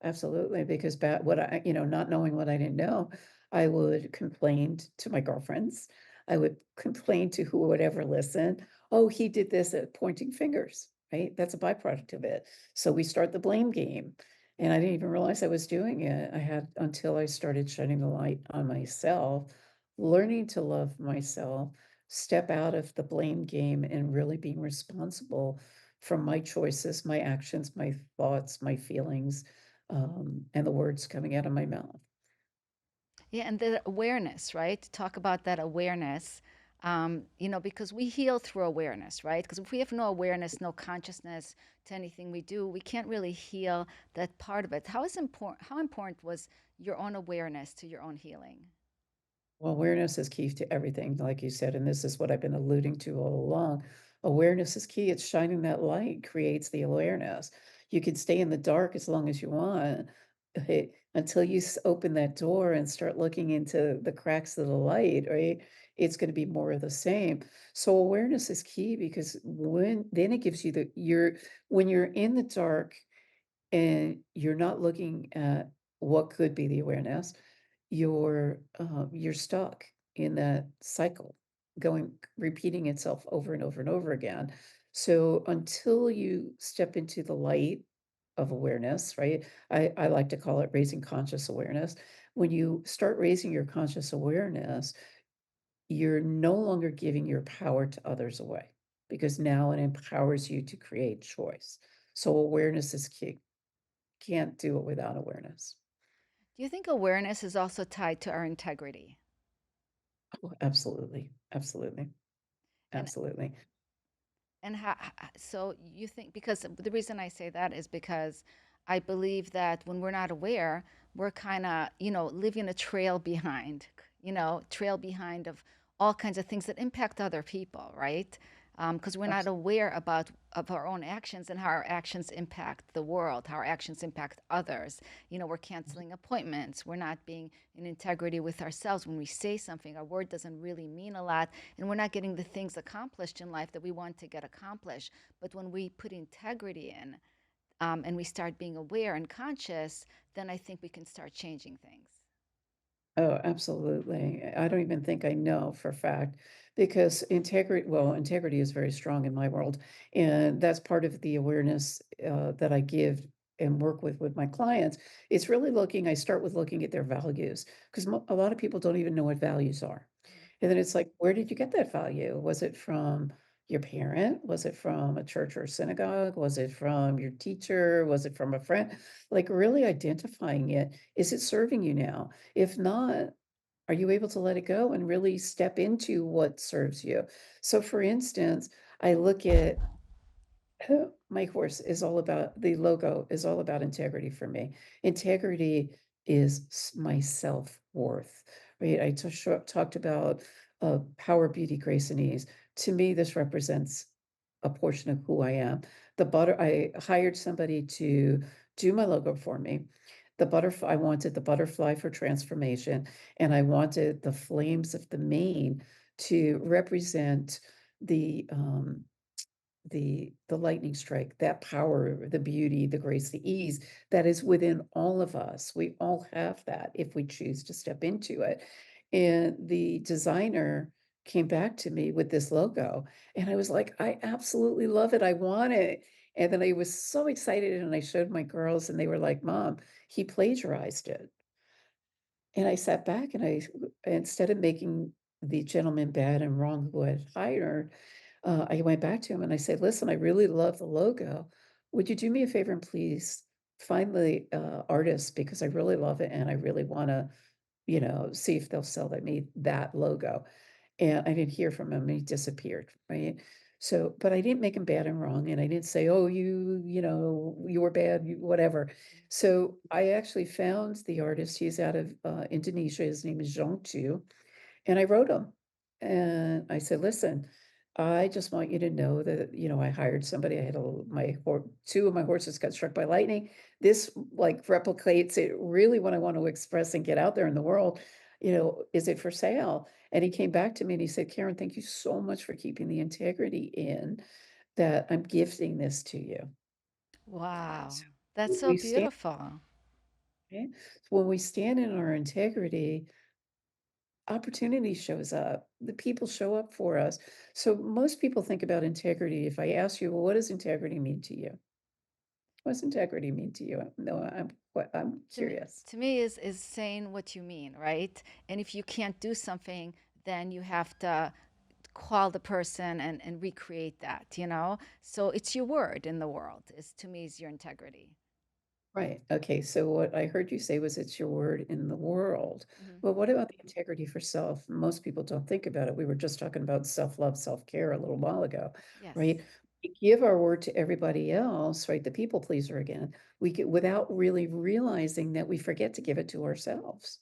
Absolutely, because back what not knowing what I didn't know, I would complain to my girlfriends. I would complain to who would ever listen. Oh, he did this at pointing fingers, right? That's a byproduct of it. So we start the blame game. And I didn't even realize I was doing it. I had until I started shedding the light on myself, learning to love myself, step out of the blame game and really being responsible for my choices, my actions, my thoughts, my feelings and the words coming out of my mouth. Yeah, and the awareness, right? Talk about that awareness, because we heal through awareness, right? Because if we have no awareness, no consciousness to anything we do, we can't really heal that part of it. How important was your own awareness to your own healing? Well, awareness is key to everything, like you said, and this is what I've been alluding to all along. Awareness is key. It's shining that light creates the awareness. You can stay in the dark as long as you want, until you open that door and start looking into the cracks of the light, right? It's going to be more of the same. So awareness is key because then it gives you when you're in the dark and you're not looking at what could be the awareness, you're stuck in that cycle, repeating itself over and over and over again. So until you step into the light of awareness, right? I like to call it raising conscious awareness. When you start raising your conscious awareness, you're no longer giving your power to others away because now it empowers you to create choice. So awareness is key. Can't do it without awareness. Do you think awareness is also tied to our integrity? Oh, absolutely, absolutely, And absolutely. so you think, because the reason I say that is because I believe that when we're not aware, we're kind of, leaving a trail behind, trail behind of all kinds of things that impact other people, right? Because we're not Abs aware of our own actions and how our actions impact the world, how our actions impact others. We're canceling appointments. We're not being in integrity with ourselves. When we say something, our word doesn't really mean a lot, and we're not getting the things accomplished in life that we want to get accomplished. But when we put integrity in, and we start being aware and conscious, then I think we can start changing things. Oh, absolutely. I don't even think I know for a fact because integrity is very strong in my world. And that's part of the awareness that I give and work with my clients. It's really I start with looking at their values because a lot of people don't even know what values are. And then it's like, where did you get that value? Was it from your parent? Was it from a church or synagogue? Was it from your teacher? Was it from a friend? Like really identifying it. Is it serving you now? If not, are you able to let it go and really step into what serves you? So, for instance, I look at my course is all about the logo is all about integrity for me. Integrity is my self-worth, right? Talked about power, beauty, grace, and ease. To me, this represents a portion of who I am. I hired somebody to do my logo for me. I wanted the butterfly for transformation, and I wanted the flames of the mane to represent the the lightning strike, that power, the beauty, the grace, the ease that is within all of us. We all have that if we choose to step into it. And the designer came back to me with this logo, and I was like, I absolutely love it. I want it. And then I was so excited, and I showed my girls, and they were like, Mom, he plagiarized it. And I sat back and instead of making the gentleman bad and wrong who had hired, I went back to him and I said, listen, I really love the logo. Would you do me a favor and please find the artist because I really love it and I really want to, see if they'll sell me that logo. And I didn't hear from him. He disappeared. Right. So, but I didn't make him bad and wrong, and I didn't say, "Oh, you know, you were bad, you whatever." So I actually found the artist. He's out of Indonesia. His name is Zhong Tu, and I wrote him. And I said, "Listen, I just want you to know that, I hired somebody. I had two of my horses got struck by lightning. This like replicates it really what I want to express and get out there in the world. Is it for sale?" And he came back to me and he said, "Karen, thank you so much for keeping the integrity in that. I'm gifting this to you." Wow. So That's when so we stand, beautiful. okay? When we stand in our integrity, opportunity shows up. The people show up for us. So most people think about integrity. If I ask you, well, what does integrity mean to you? What does integrity mean to you? No, I'm curious. To me is saying what you mean, right? And if you can't do something, then you have to call the person and recreate that, you know? So it's your word in the world. Is to me is your integrity. Right. Okay. So what I heard you say was it's your word in the world. Hmm. Well, what about the integrity for self? Most people don't think about it. We were just talking about self-love, self-care a little while ago, Yes. right? We give our word to everybody else, right? The people pleaser again. We get without really realizing that we forget to give it to ourselves.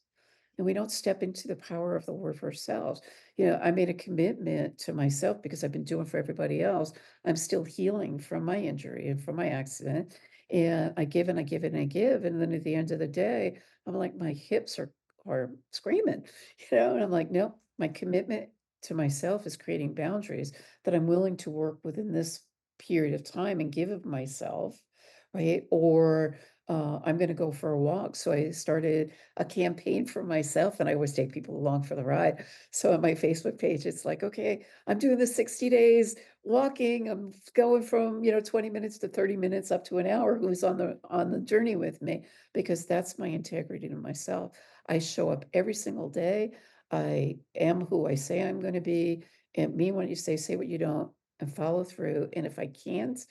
And we don't step into the power of the word for ourselves. I made a commitment to myself because I've been doing for everybody else. I'm still healing from my injury and from my accident. And I give and I give and I give. And then at the end of the day, I'm like, my hips are screaming, and I'm like, no, my commitment to myself is creating boundaries that I'm willing to work within this period of time and give of myself, right? Or I'm going to go for a walk. So I started a campaign for myself, and I always take people along for the ride. So on my Facebook page, it's like, okay, I'm doing this 60 days walking. I'm going from, 20 minutes to 30 minutes up to an hour. Who's on the journey with me? Because that's my integrity to myself. I show up every single day. I am who I say I'm going to be. And mean what you say what you don't, and follow through. And if I can't,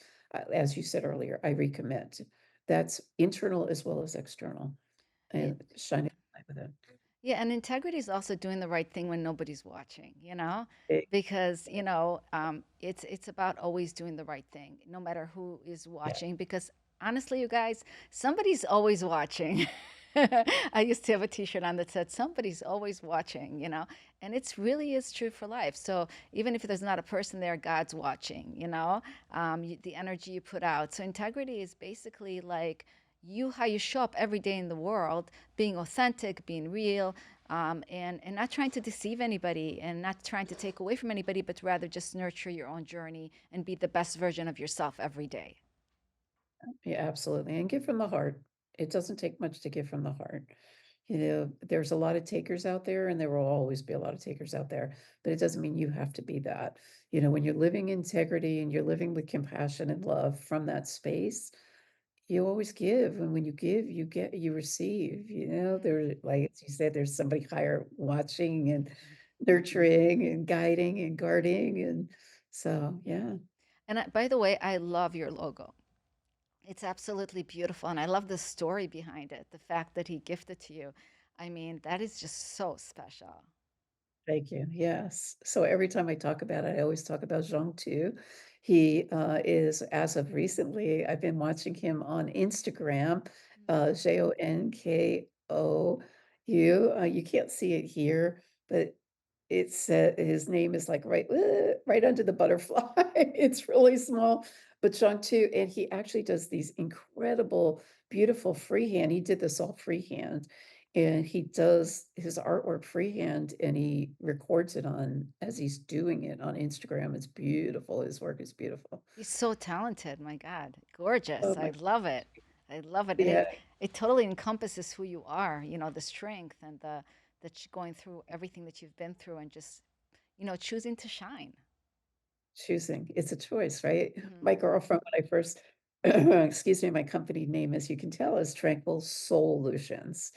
as you said earlier, I recommit. That's internal as well as external, Yeah. and shining a light with it. Yeah, and integrity is also doing the right thing when nobody's watching, you know? Eh, Because, it's about always doing the right thing, no matter who is yeah, watching. Because honestly, you guys, somebody's always watching. I used to have a T-shirt on that said, "Somebody's always watching," and it's really is true for life. So even if there's not a person there, God's watching, the energy you put out. So integrity is basically like how you show up every day in the world, being authentic, being real, and not trying to deceive anybody and not trying to take away from anybody, but rather just nurture your own journey and be the best version of yourself every day. yeah, absolutely, and give from the heart. It doesn't take much to give from the heart. There's a lot of takers out there, and there will always be a lot of takers out there, but it doesn't mean you have to be that. When you're living integrity and you're living with compassion and love from that space, you always give, and when you give, you receive. There's, like as you said, there's somebody higher watching and nurturing and guiding and guarding, and so yeah. And by the way, I love your logo. It's absolutely beautiful. And I love the story behind it, the fact that he gifted to you. I mean, that is just so special. Thank you. Yes. So every time I talk about it, I always talk about Zhang Tu. He is, as of recently, I've been watching him on Instagram, Jonkou. You can't see it here, but it's his name is like right under the butterfly. It's really small, but Zhang Tu, and he actually does these incredible, beautiful freehand. He did this all freehand, and he does his artwork freehand, and he records it on as he's doing it on Instagram. It's beautiful. His work is beautiful. He's so talented. My God. Oh Gorgeous. I my, love it. I love it. And yeah, it totally encompasses who you are, the strength and that you're going through everything that you've been through and just, choosing to shine. choosing. It's a choice, right? Hmm. My girlfriend, when I first, excuse me, my company name, as you can tell, is Tranquil Solutions.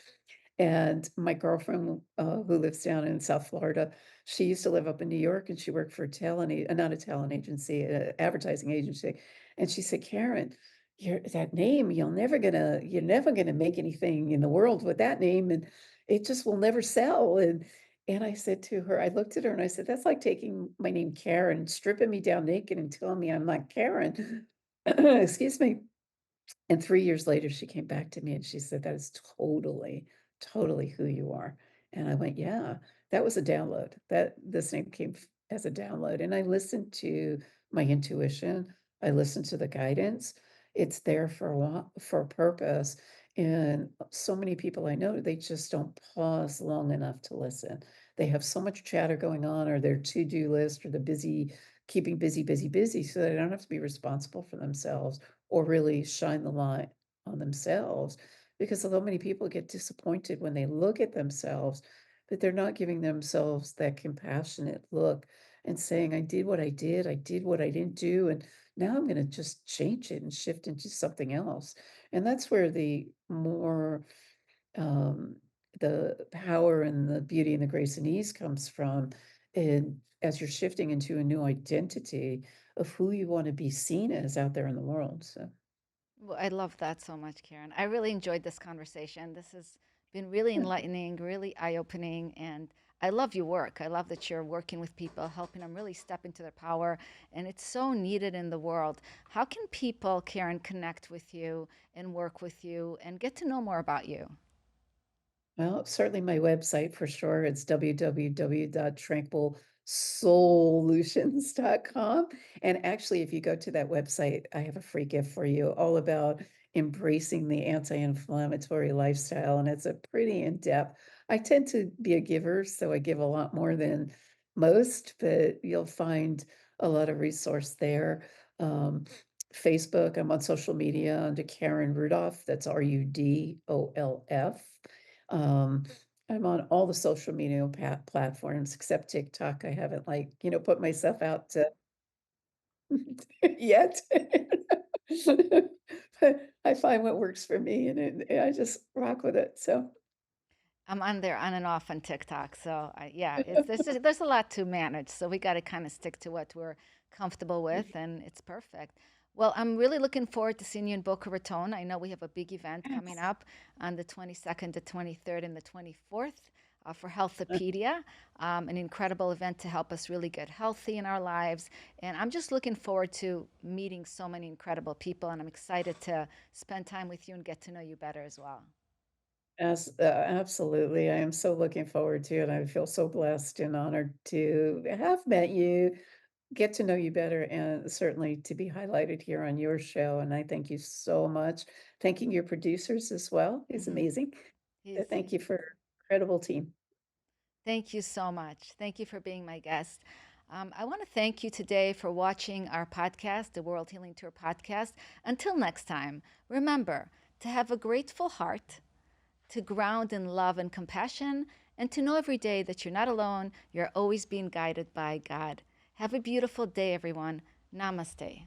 And my girlfriend, who lives down in South Florida, she used to live up in New York, and she worked for a not a talent agency, advertising agency. And she said, "Karen, that name, you're never gonna make anything in the world with that name, and it just will never sell." And I said to her, I looked at her and I said, "That's like taking my name Karen, stripping me down naked and telling me I'm not Karen." Excuse me. And 3 years later, she came back to me and she said, "That is totally, totally who you are." And I went, "Yeah, that was a download. That this name came as a download." And I listened to my intuition. I listened to the guidance. It's there for for a purpose. And so many people I know, they just don't pause long enough to listen. They have so much chatter going on, or their to-do list, or the busy, keeping busy, busy, busy, so they don't have to be responsible for themselves or really shine the light on themselves, because although many people get disappointed when they look at themselves, but they're not giving themselves that compassionate look and saying, I did what I didn't do, and now I'm going to just change it and shift into something else." And that's where the more um, the power and the beauty and the grace and ease comes from. And as you're shifting into a new identity of who you want to be seen as out there in the world. So, Well, I love that so much, Karen. I really enjoyed this conversation. This has been really enlightening, really eye-opening, and I love your work. I love that you're working with people, helping them really step into their power, and it's so needed in the world. How can people, Karen, connect with you and work with you and get to know more about you? well, certainly my website for sure. It's www.tranquilsolutions.com. And actually, if you go to that website, I have a free gift for you all about embracing the anti-inflammatory lifestyle. And it's a pretty in-depth. I tend to be a giver, so I give a lot more than most, but you'll find a lot of resource there. Um, Facebook, I'm on social media under Karen Rudolf. That's Rudolf. Um, I'm on all the social media platforms except TikTok. I haven't put myself out to yet. But I find what works for me and I just rock with it. So I'm on there on and off on TikTok. So yeah, it's there's a lot to manage. So we got to kind of stick to what we're comfortable with, and it's perfect. Well, I'm really looking forward to seeing you in Boca Raton. I know we have a big event coming yes. up on the 22nd, the 23rd, and the 24th. For Healthopedia, an incredible event to help us really get healthy in our lives. And I'm just looking forward to meeting so many incredible people. And I'm excited to spend time with you and get to know you better as well. Yes, absolutely. I am so looking forward to it. I feel so blessed and honored to have met you, get to know you better, and certainly to be highlighted here on your show. And I thank you so much. Thanking your producers as well is Hmm. amazing. Thank Easy. you for incredible team. Thank you so much. Thank you for being my guest. I want to thank you today for watching our podcast, the World Healing Tour podcast. Until next time, remember to have a grateful heart, to ground in love and compassion, and to know every day that you're not alone. You're always being guided by God. Have a beautiful day, everyone. Namaste.